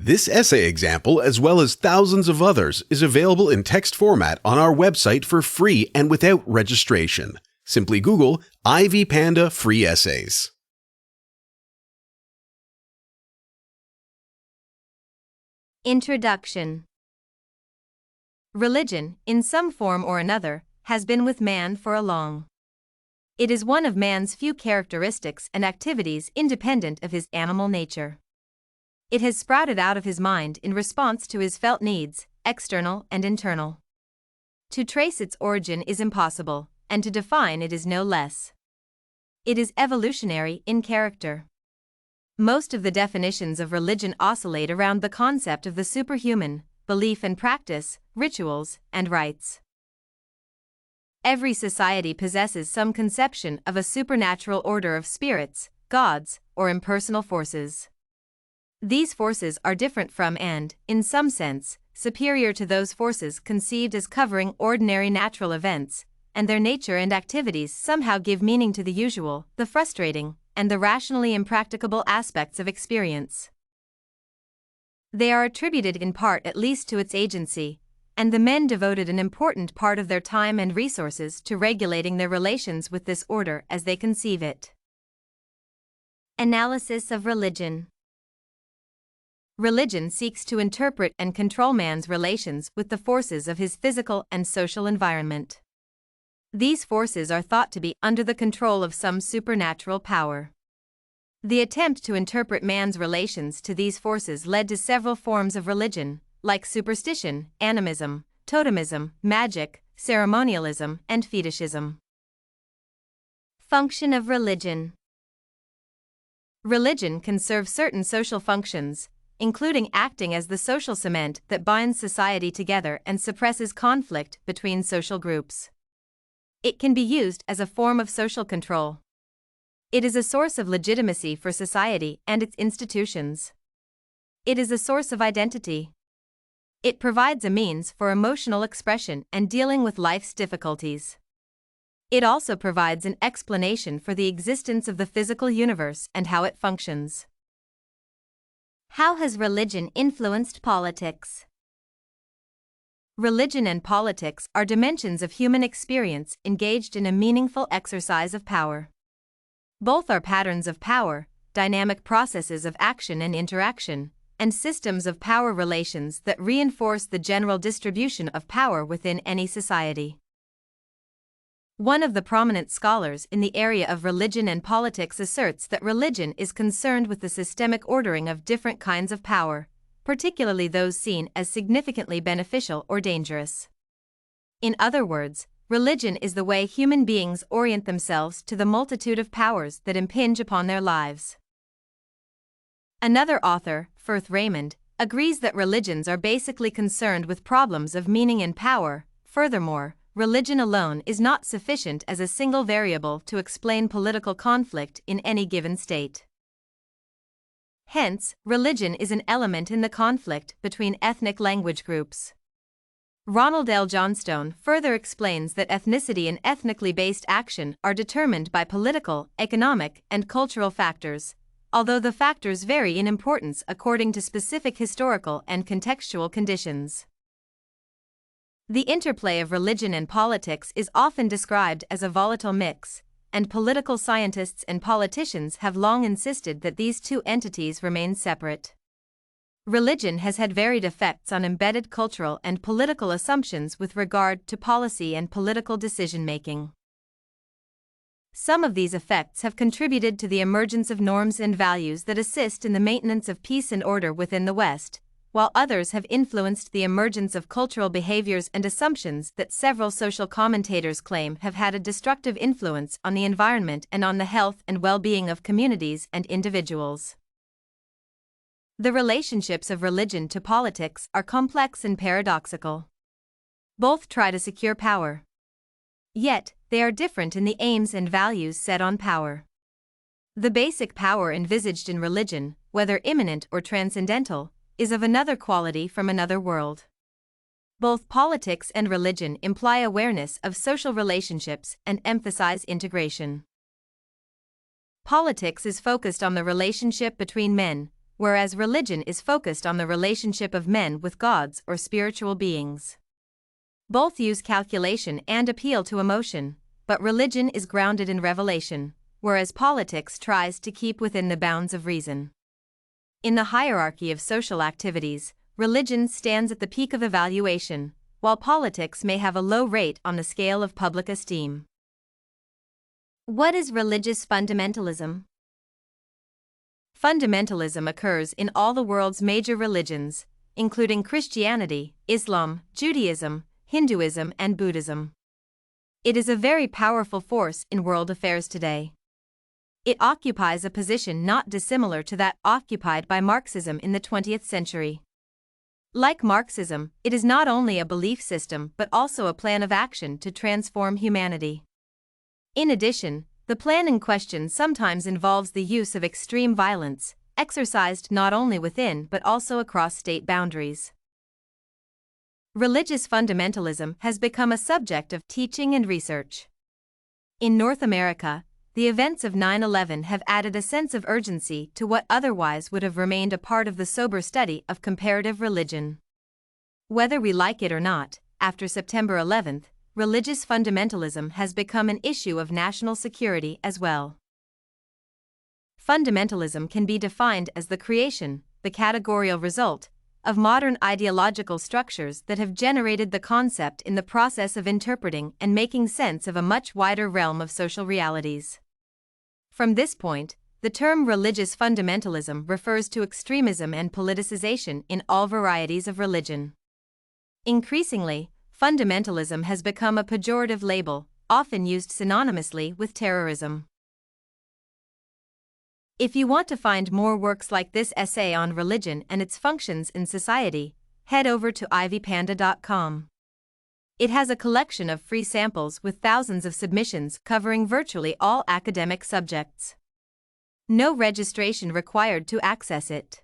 This essay example, as well as thousands of others, is available in text format on our website for free and without registration. Simply Google Ivy Panda Free Essays. Introduction. Religion, in some form or another, has been with man for a long. It is one of man's few characteristics and activities independent of his animal nature. It has sprouted out of his mind in response to his felt needs, external and internal. To trace its origin is impossible, and to define it is no less. It is evolutionary in character. Most of the definitions of religion oscillate around the concept of the superhuman, belief and practice, rituals, and rites. Every society possesses some conception of a supernatural order of spirits, gods, or impersonal forces. These forces are different from and, in some sense, superior to those forces conceived as covering ordinary natural events, and their nature and activities somehow give meaning to the usual, the frustrating, and the rationally impracticable aspects of experience. They are attributed in part at least to its agency, and the men devoted an important part of their time and resources to regulating their relations with this order as they conceive it. Analysis of religion. Religion seeks to interpret and control man's relations with the forces of his physical and social environment. These forces are thought to be under the control of some supernatural power. The attempt to interpret man's relations to these forces led to several forms of religion, like superstition, animism, totemism, magic, ceremonialism, and fetishism. Function of religion. Religion can serve certain social functions, including acting as the social cement that binds society together and suppresses conflict between social groups. It can be used as a form of social control. It is a source of legitimacy for society and its institutions. It is a source of identity. It provides a means for emotional expression and dealing with life's difficulties. It also provides an explanation for the existence of the physical universe and how it functions. How has religion influenced politics? Religion and politics are dimensions of human experience engaged in a meaningful exercise of power. Both are patterns of power, dynamic processes of action and interaction, and systems of power relations that reinforce the general distribution of power within any society. One of the prominent scholars in the area of religion and politics asserts that religion is concerned with the systemic ordering of different kinds of power, particularly those seen as significantly beneficial or dangerous. In other words, religion is the way human beings orient themselves to the multitude of powers that impinge upon their lives. Another author, Firth Raymond, agrees that religions are basically concerned with problems of meaning and power. Furthermore, religion alone is not sufficient as a single variable to explain political conflict in any given state. Hence, religion is an element in the conflict between ethnic language groups. Ronald L. Johnstone further explains that ethnicity and ethnically based action are determined by political, economic, and cultural factors, although the factors vary in importance according to specific historical and contextual conditions. The interplay of religion and politics is often described as a volatile mix, and political scientists and politicians have long insisted that these two entities remain separate. Religion has had varied effects on embedded cultural and political assumptions with regard to policy and political decision-making. Some of these effects have contributed to the emergence of norms and values that assist in the maintenance of peace and order within the West, while others have influenced the emergence of cultural behaviors and assumptions that several social commentators claim have had a destructive influence on the environment and on the health and well-being of communities and individuals. The relationships of religion to politics are complex and paradoxical. Both try to secure power. Yet, they are different in the aims and values set on power. The basic power envisaged in religion, whether immanent or transcendental, is of another quality from another world. Both politics and religion imply awareness of social relationships and emphasize integration. Politics is focused on the relationship between men, whereas religion is focused on the relationship of men with gods or spiritual beings. Both use calculation and appeal to emotion, but religion is grounded in revelation, whereas politics tries to keep within the bounds of reason. In the hierarchy of social activities, religion stands at the peak of evaluation, while politics may have a low rate on the scale of public esteem. What is religious fundamentalism? Fundamentalism occurs in all the world's major religions, including Christianity, Islam, Judaism, Hinduism, and Buddhism. It is a very powerful force in world affairs today. It occupies a position not dissimilar to that occupied by Marxism in the 20th century. Like Marxism, it is not only a belief system but also a plan of action to transform humanity. In addition, the plan in question sometimes involves the use of extreme violence, exercised not only within but also across state boundaries. Religious fundamentalism has become a subject of teaching and research. In North America, the events of 9/11 have added a sense of urgency to what otherwise would have remained a part of the sober study of comparative religion. Whether we like it or not, after September 11th, religious fundamentalism has become an issue of national security as well. Fundamentalism can be defined as the creation, the categorical result, of modern ideological structures that have generated the concept in the process of interpreting and making sense of a much wider realm of social realities. From this point, the term religious fundamentalism refers to extremism and politicization in all varieties of religion. Increasingly, fundamentalism has become a pejorative label, often used synonymously with terrorism. If you want to find more works like this essay on religion and its functions in society, head over to ivypanda.com. It has a collection of free samples with thousands of submissions covering virtually all academic subjects. No registration required to access it.